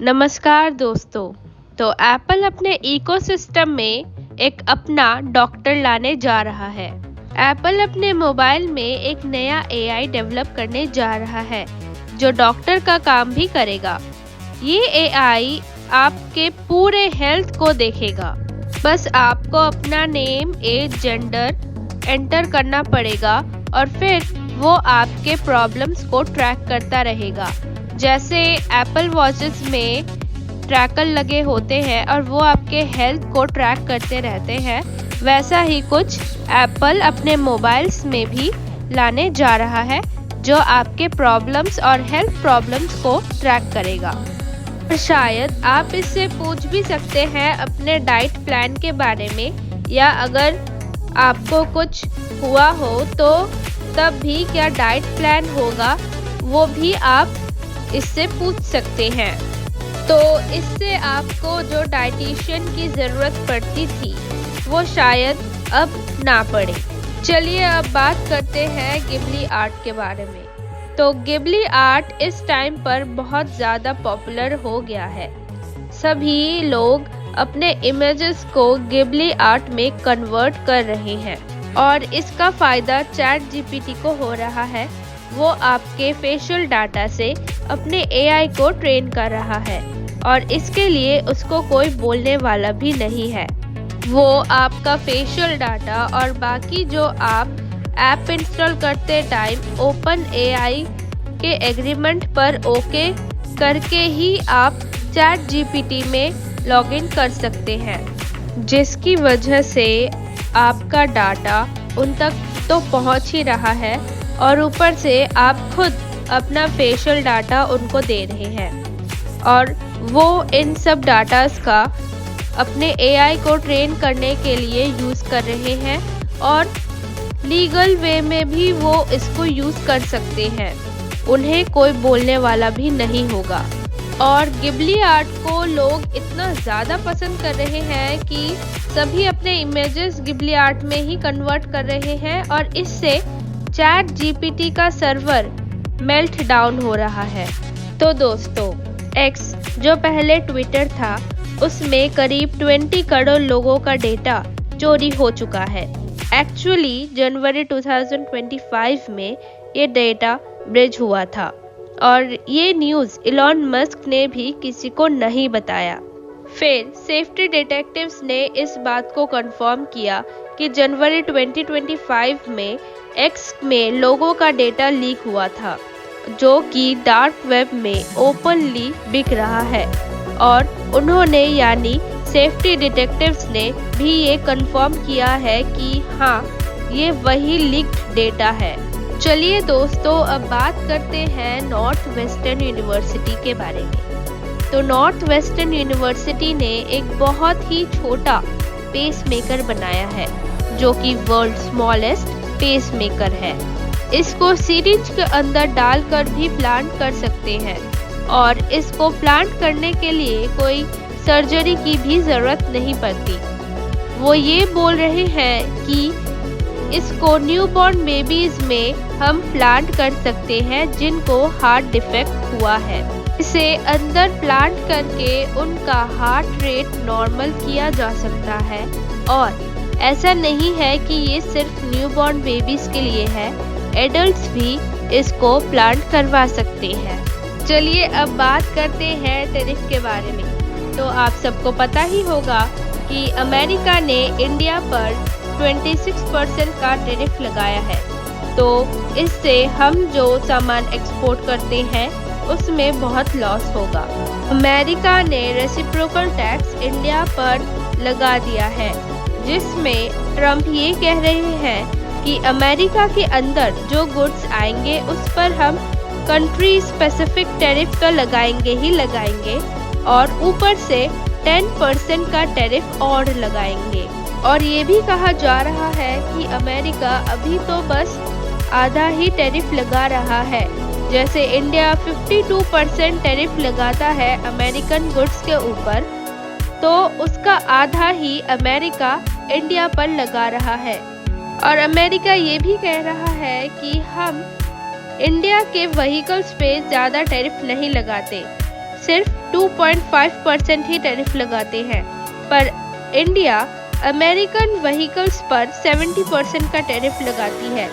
नमस्कार दोस्तों। तो एप्पल अपने इकोसिस्टम में एक अपना डॉक्टर लाने जा रहा है। एप्पल अपने मोबाइल में एक नया एआई डेवलप करने जा रहा है जो डॉक्टर का काम भी करेगा। ये एआई आपके पूरे हेल्थ को देखेगा। बस आपको अपना नेम, एज, जेंडर एंटर करना पड़ेगा और फिर वो आपके प्रॉब्लम्स को ट्रैक करता रहेगा। जैसे एप्पल वॉचेस में ट्रैकर लगे होते हैं और वो आपके हेल्थ को ट्रैक करते रहते हैं, वैसा ही कुछ एप्पल अपने मोबाइल्स में भी लाने जा रहा है जो आपके प्रॉब्लम्स और हेल्थ प्रॉब्लम्स को ट्रैक करेगा। और शायद आप इससे पूछ भी सकते हैं अपने डाइट प्लान के बारे में, या अगर आपको कुछ हुआ हो तो तब भी क्या डाइट प्लान होगा, वो भी आप इससे पूछ सकते हैं। तो इससे आपको जो डाइटिशियन की ज़रूरत पड़ती थी वो शायद अब ना पड़े। चलिए अब बात करते हैं गिबली आर्ट के बारे में। तो गिबली आर्ट इस टाइम पर बहुत ज़्यादा पॉपुलर हो गया है। सभी लोग अपने इमेजेस को गिबली आर्ट में कन्वर्ट कर रहे हैं और इसका फ़ायदा चैट जीपीटी को हो रहा है। वो आपके फेशियल डाटा से अपने एआई को ट्रेन कर रहा है और इसके लिए उसको कोई बोलने वाला भी नहीं है। वो आपका फेशियल डाटा और बाकी जो आप ऐप इंस्टॉल करते टाइम ओपन एआई के एग्रीमेंट पर ओके करके ही आप चैट जीपीटी में लॉगिन कर सकते हैं, जिसकी वजह से आपका डाटा उन तक तो पहुंच ही रहा है और ऊपर से आप खुद अपना फेशियल डाटा उनको दे रहे हैं और वो इन सब डाटास का अपने एआई को ट्रेन करने के लिए यूज़ कर रहे हैं और लीगल वे में भी वो इसको यूज़ कर सकते हैं। उन्हें कोई बोलने वाला भी नहीं होगा। और गिबली आर्ट को लोग इतना ज़्यादा पसंद कर रहे हैं कि सभी अपने इमेजेस गिबली आर्ट में ही कन्वर्ट कर रहे हैं और इससे चैट जीपीटी का सर्वर मेल्ट डाउन हो रहा है। तो दोस्तों, एक्स जो पहले ट्विटर था उसमें करीब 20 करोड़ लोगों का डेटा चोरी हो चुका है। एक्चुअली जनवरी 2025 में ये डेटा ब्रीच हुआ था और ये न्यूज़ इलॉन मस्क ने भी किसी को नहीं बताया। फिर सेफ्टी डिटेक्टिव्स ने इस बात को कंफर्म किया कि जनवरी 2025 में एक्स में लोगों का डेटा लीक हुआ था जो कि डार्क वेब में ओपनली बिक रहा है और उन्होंने यानी सेफ्टी डिटेक्टिव्स ने भी ये कंफर्म किया है कि हाँ, ये वही लीक्ड डेटा है। चलिए दोस्तों, अब बात करते हैं नॉर्थ वेस्टर्न यूनिवर्सिटी के बारे में। तो नॉर्थ वेस्टर्न यूनिवर्सिटी ने एक बहुत ही छोटा पेसमेकर बनाया है जो कि वर्ल्ड स्मॉलेस्ट पेसमेकर है। इसको सीरीज के अंदर डालकर भी प्लांट कर सकते हैं और इसको प्लांट करने के लिए कोई सर्जरी की भी ज़रूरत नहीं पड़ती। वो ये बोल रहे हैं कि इसको न्यूबॉर्न बेबीज़ में हम प्लांट कर सकते हैं जिनको हार्ट डिफेक्ट हुआ है। इसे अंदर प्लांट करके उनका हार्ट रेट नॉर्मल किया जा सकता है और ऐसा नहीं है कि ये सिर्फ न्यूबॉर्न बेबीज़ के लिए है, एडल्ट्स भी इसको प्लांट करवा सकते हैं। चलिए अब बात करते हैं टैरिफ के बारे में। तो आप सबको पता ही होगा कि अमेरिका ने इंडिया पर 26% का टैरिफ लगाया है। तो इससे हम जो सामान एक्सपोर्ट करते हैं उसमें बहुत लॉस होगा। अमेरिका ने रेसिप्रोकल टैक्स इंडिया पर लगा दिया है, जिसमें ट्रम्प ये कह रहे हैं कि अमेरिका के अंदर जो गुड्स आएंगे उस पर हम कंट्री स्पेसिफिक टैरिफ तो लगाएंगे ही लगाएंगे और ऊपर से 10% का टैरिफ और लगाएंगे। और ये भी कहा जा रहा है कि अमेरिका अभी तो बस आधा ही टैरिफ लगा रहा है। जैसे इंडिया 52% टैरिफ लगाता है अमेरिकन गुड्स के ऊपर, तो उसका आधा ही अमेरिका इंडिया पर लगा रहा है। और अमेरिका ये भी कह रहा है कि हम इंडिया के व्हीकल्स पे ज़्यादा टैरिफ नहीं लगाते, सिर्फ 2.5% ही टैरिफ लगाते हैं, पर इंडिया अमेरिकन व्हीकल्स पर 70% का टैरिफ लगाती है।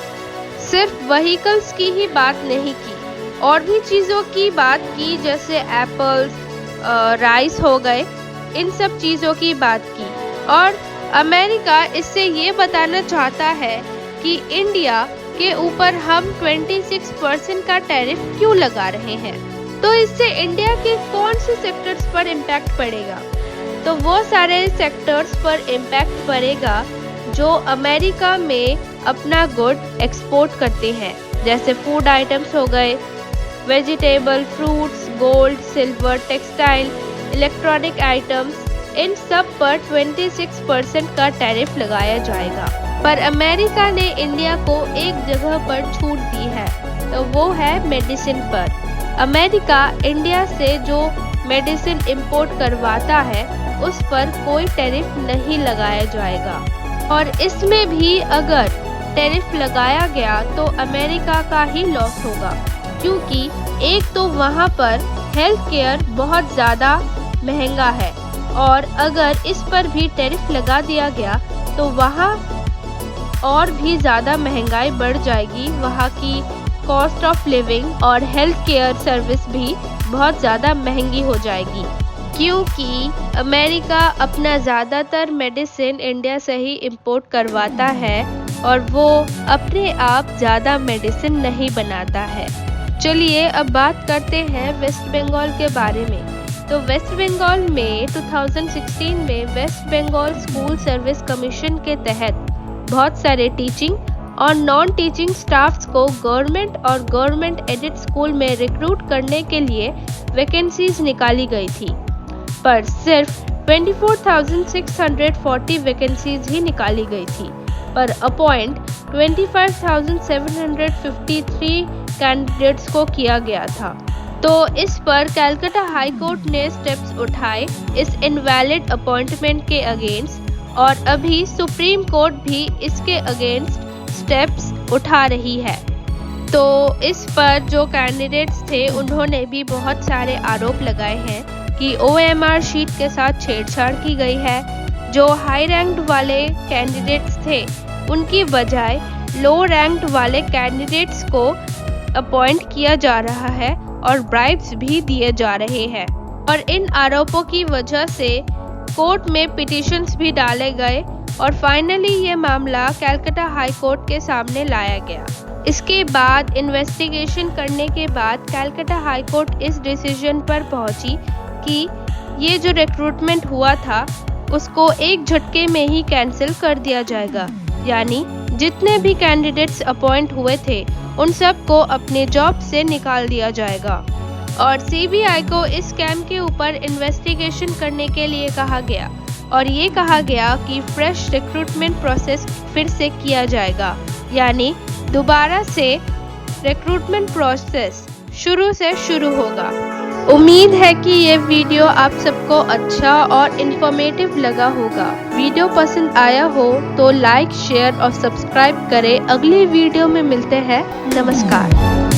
सिर्फ व्हीकल्स की ही बात नहीं की, और भी चीज़ों की बात की, जैसे एप्पल्स, राइस हो गए, इन सब चीज़ों की बात की। और अमेरिका इससे ये बताना चाहता है कि इंडिया के ऊपर हम 26% का टैरिफ क्यों लगा रहे हैं। तो इससे इंडिया के कौन से सेक्टर्स पर इम्पैक्ट पड़ेगा? तो वो सारे सेक्टर्स पर इम्पैक्ट पड़ेगा जो अमेरिका में अपना गुड एक्सपोर्ट करते हैं, जैसे फूड आइटम्स हो गए, vegetable, fruits, gold, silver, textile, electronic items, इन सब पर 26% का टैरिफ लगाया जाएगा। पर अमेरिका ने इंडिया को एक जगह पर छूट दी है, तो वो है मेडिसिन पर। अमेरिका इंडिया से जो मेडिसिन इंपोर्ट करवाता है उस पर कोई टैरिफ नहीं लगाया जाएगा, और इसमें भी अगर टैरिफ लगाया गया तो अमेरिका का ही लॉस होगा, क्योंकि एक तो वहाँ पर हेल्थ केयर बहुत ज़्यादा महंगा है, और अगर इस पर भी टैरिफ लगा दिया गया तो वहाँ और भी ज़्यादा महंगाई बढ़ जाएगी। वहाँ की कॉस्ट ऑफ लिविंग और हेल्थ केयर सर्विस भी बहुत ज़्यादा महंगी हो जाएगी, क्योंकि अमेरिका अपना ज़्यादातर मेडिसिन इंडिया से ही इंपोर्ट करवाता है, और वो अपने आप ज़्यादा मेडिसिन नहीं बनाता है। चलिए अब बात करते हैं वेस्ट बंगाल के बारे में। तो वेस्ट बंगाल में 2016 में west Bengal school service commission के तहत बहुत सारे टीचिंग और नॉन टीचिंग स्टाफ्स को गवर्नमेंट और गवर्नमेंट एडेड स्कूल में रिक्रूट करने के लिए वैकेंसीज निकाली गई थी, पर सिर्फ 24,640 वैकेंसीज ही निकाली गई थी, पर अपॉइंट 25,753 कैंडिडेट्स को किया गया था। तो इस पर कलकत्ता हाई कोर्ट ने स्टेप्स उठाए इस इनवैलिड अपॉइंटमेंट के अगेंस्ट, और अभी सुप्रीम कोर्ट भी इसके अगेंस्ट स्टेप्स उठा रही है। तो इस पर जो कैंडिडेट्स थे उन्होंने भी बहुत सारे आरोप लगाए हैं कि OMR शीट के साथ छेड़छाड़ की गई है। जो हाई रैंक्ड वाले कैंडिडेट्स थे उनकी बजाय लो रैंक्ड वाले कैंडिडेट्स को अपॉइंट किया जा रहा है, और ब्राइब्स भी दिए जा रहे हैं। और इन आरोपों की वजह से कोर्ट में पिटिशंस भी डाले गए, और फाइनली ये मामला कलकत्ता हाई कोर्ट के सामने लाया गया। इसके बाद इन्वेस्टिगेशन करने के बाद कलकत्ता हाई कोर्ट इस डिसीजन पर पहुंची कि ये जो रिक्रूटमेंट हुआ था उसको एक झटके में ही कैंसिल कर दिया जाएगा, यानी जितने भी कैंडिडेट्स अपॉइंट हुए थे उन सब को अपने जॉब से निकाल दिया जाएगा। और CBI को इस स्कैम के ऊपर इन्वेस्टिगेशन करने के लिए कहा गया, और ये कहा गया कि फ्रेश रिक्रूटमेंट प्रोसेस फिर से किया जाएगा, यानी दोबारा से रिक्रूटमेंट प्रोसेस शुरू से शुरू होगा। उम्मीद है कि ये वीडियो आप सबको अच्छा और इन्फॉर्मेटिव लगा होगा। वीडियो पसंद आया हो तो लाइक, शेयर और सब्सक्राइब करें। अगली वीडियो में मिलते हैं। नमस्कार।